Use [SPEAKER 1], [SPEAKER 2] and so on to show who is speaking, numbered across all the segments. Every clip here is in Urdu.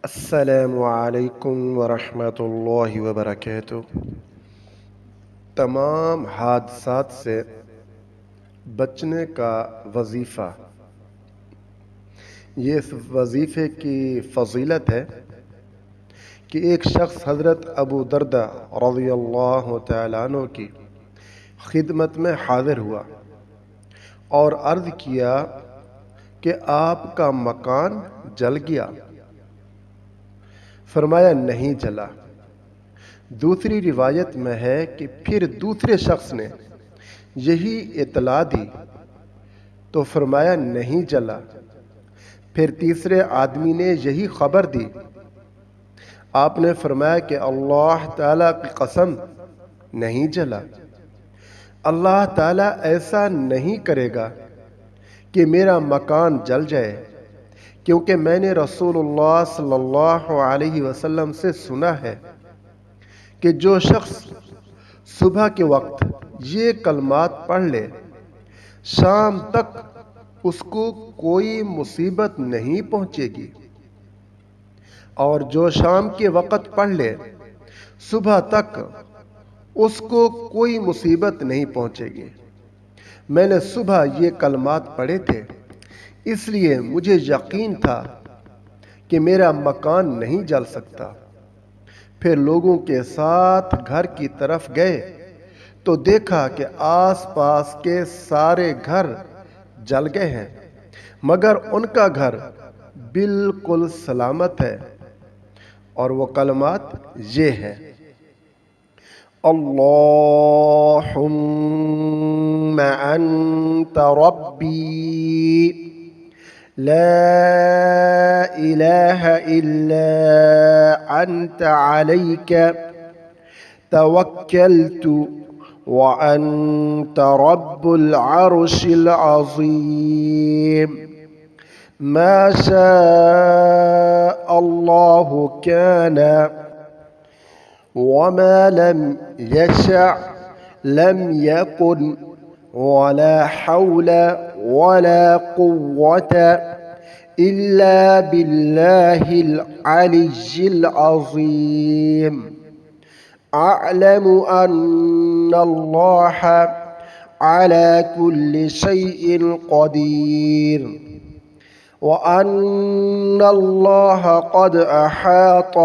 [SPEAKER 1] السلام علیکم ورحمۃ اللہ وبرکاتہ۔ تمام حادثات سے بچنے کا وظیفہ۔ یہ اس وظیفے کی فضیلت ہے کہ ایک شخص حضرت ابو دردہ رضی اللہ تعالیٰ عنہ کی خدمت میں حاضر ہوا اور عرض کیا کہ آپ کا مکان جل گیا۔ فرمایا نہیں جلا۔ دوسری روایت میں ہے کہ پھر دوسرے شخص نے یہی اطلاع دی تو فرمایا نہیں جلا۔ پھر تیسرے آدمی نے یہی خبر دی۔ آپ نے فرمایا کہ اللہ تعالیٰ کی قسم نہیں جلا۔ اللہ تعالیٰ ایسا نہیں کرے گا کہ میرا مکان جل جائے، کیونکہ میں نے رسول اللہ صلی اللہ علیہ وسلم سے سنا ہے کہ جو شخص صبح کے وقت یہ کلمات پڑھ لے شام تک اس کو کوئی مصیبت نہیں پہنچے گی، اور جو شام کے وقت پڑھ لے صبح تک اس کو کوئی مصیبت نہیں پہنچے گی۔ میں نے صبح یہ کلمات پڑھے تھے، اس لیے مجھے یقین تھا کہ میرا مکان نہیں جل سکتا۔ پھر لوگوں کے ساتھ گھر کی طرف گئے تو دیکھا کہ آس پاس کے سارے گھر جل گئے ہیں، مگر ان کا گھر بالکل سلامت ہے، اور وہ کلمات یہ ہیں: اللہم انت ربی لا الہ الا انت علیک توکلت وانت رب العرش العظیم ما شاء اللہ کان وما لم يشأ لم يكن ولا حول ولا قوة إلا بالله العلي العظيم أعلم أن الله على كل شيء قدير وأن الله قد أحاط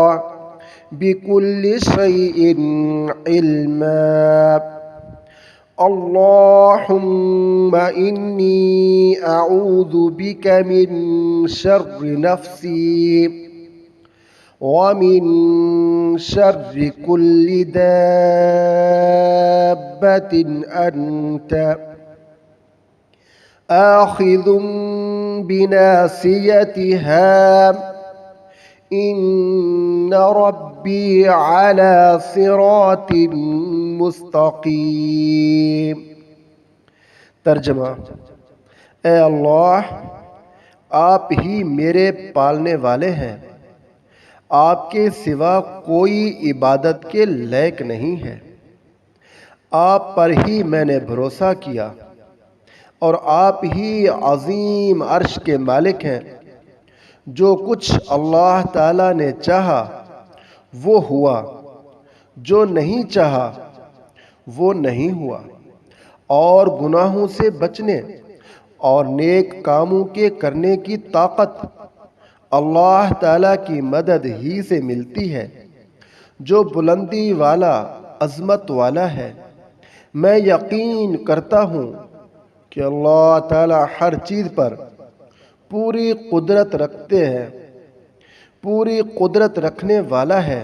[SPEAKER 1] بكل شيء علما اللهم إني أعوذ بك من شر نفسي ومن شر كل دابة أنت آخذ بناصيتها إن ربی علی صراط مستقیم۔ ترجمہ: اے اللہ، آپ ہی میرے پالنے والے ہیں، آپ کے سوا کوئی عبادت کے لائق نہیں ہے۔ آپ پر ہی میں نے بھروسہ کیا، اور آپ ہی عظیم عرش کے مالک ہیں۔ جو کچھ اللہ تعالیٰ نے چاہا وہ ہوا، جو نہیں چاہا وہ نہیں ہوا، اور گناہوں سے بچنے اور نیک کاموں کے کرنے کی طاقت اللہ تعالیٰ کی مدد ہی سے ملتی ہے، جو بلندی والا، عظمت والا ہے۔ میں یقین کرتا ہوں کہ اللہ تعالیٰ ہر چیز پر پوری قدرت رکھتے ہیں، پوری قدرت رکھنے والا ہے،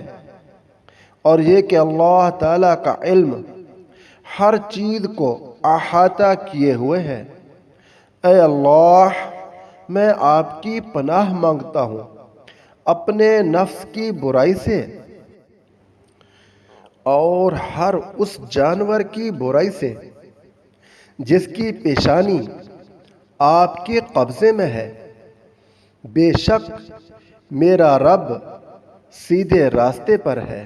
[SPEAKER 1] اور یہ کہ اللہ تعالیٰ کا علم ہر چیز کو احاطہ کیے ہوئے ہے۔ اے اللہ، میں آپ کی پناہ مانگتا ہوں اپنے نفس کی برائی سے اور ہر اس جانور کی برائی سے جس کی پیشانی آپ کے قبضے میں ہے۔ بے شک میرا رب سیدھے راستے پر ہے۔